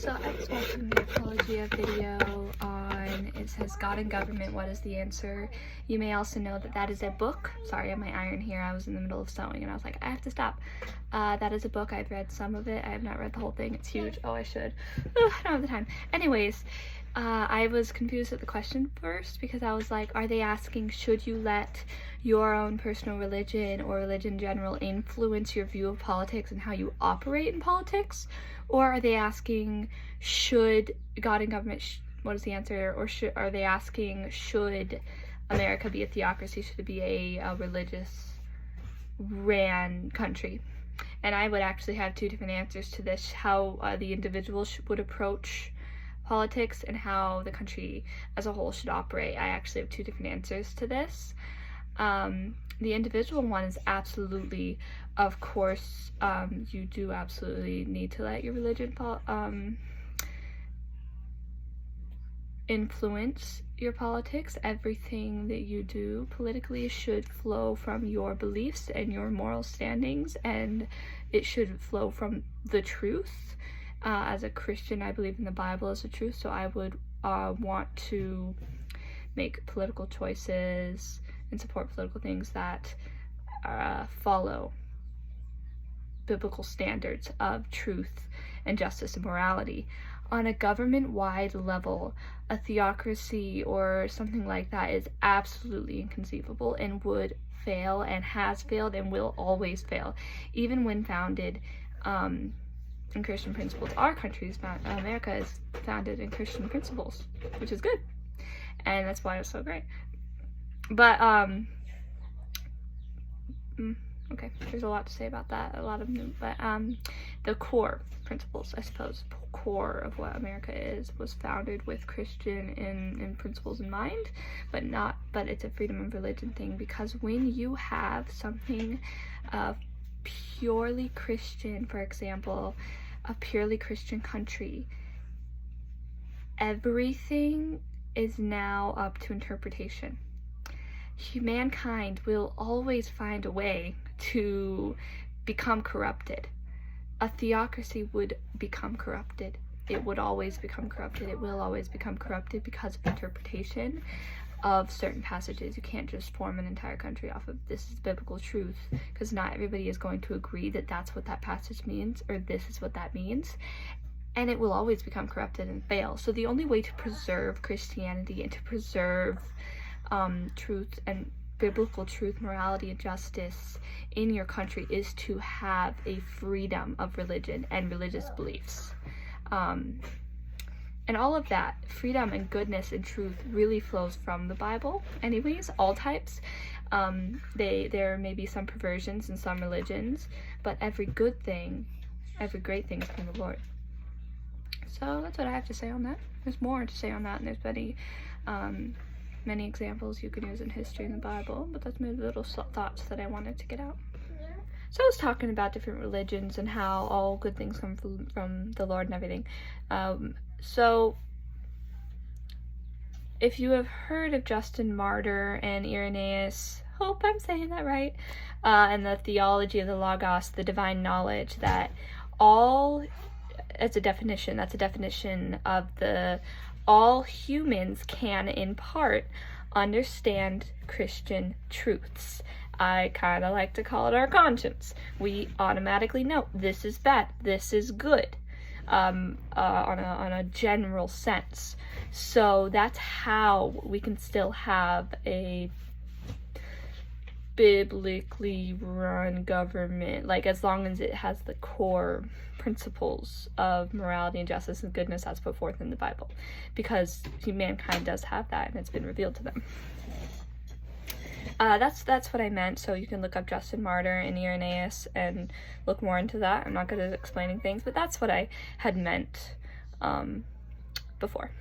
So I was watching the apologia video on, it says, God and Government, What is the Answer? You may also know that that is a book. Sorry, I have my iron here. I was in the middle of sewing and I was like, I have to stop. That is a book. I've read some of it. I have not read the whole thing. It's huge. Oh, I should. Ugh, I don't have the time. Anyways, I was confused at the question first because I was like, are they asking, should you let your own personal religion or religion in general influence your view of politics and how you operate in politics? Or are they asking, should God and government, what is the answer? Or are they asking, should America be a theocracy? Should it be a religious ran country? And I would actually have two different answers to this, how the individual would approach politics and how the country as a whole should operate. I actually have two different answers to this. The individual one is absolutely, of course, you do absolutely need to let your religion influence your politics. Everything that you do politically should flow from your beliefs and your moral standings, and it should flow from the truth. As a Christian, I believe in the Bible as the truth, so I would want to make political choices and support political things that follow biblical standards of truth and justice and morality. On a government-wide level, a theocracy or something like that is absolutely inconceivable and would fail and has failed and will always fail, even when founded in Christian principles. Our country America is founded in Christian principles, which is good, and that's why it's so great. But okay, there's a lot to say about that, a lot of new, but the core principles, I suppose, core of what America was founded with Christian in principles in mind, but it's a freedom of religion thing, because when you have something purely Christian, for example, a purely Christian country, everything is now up to interpretation. Mankind will always find a way to become corrupted. A theocracy would become corrupted. It would always become corrupted. It will always become corrupted because of interpretation of certain passages. You can't just form an entire country off of this is biblical truth, because not everybody is going to agree that that's what that passage means or this is what that means, and it will always become corrupted and fail. So the only way to preserve Christianity and to preserve truth and biblical truth, morality, and justice in your country is to have a freedom of religion and religious beliefs. And all of that freedom and goodness and truth really flows from the Bible anyways, all types. There may be some perversions in some religions, but every good thing, every great thing is from the Lord. So that's what I have to say on that. There's more to say on that, and there's many examples you can use in history in the Bible, but that's my little thoughts that I wanted to get out. So I was talking about different religions and how all good things come from the Lord and everything. So if you have heard of Justin Martyr and Irenaeus, hope I'm saying that right, and the theology of the Logos, the divine knowledge, that all, that's a definition of all humans can in part understand Christian truths. I kind of like to call it our conscience. We automatically know this is bad, this is good, on a general sense. So that's how we can still have a biblically run government, like as long as it has the core principles of morality and justice and goodness as put forth in the Bible, because mankind does have that and it's been revealed to them. That's what I meant. So you can look up Justin Martyr and Irenaeus and look more into that. I'm not good at explaining things, but that's what I had meant before.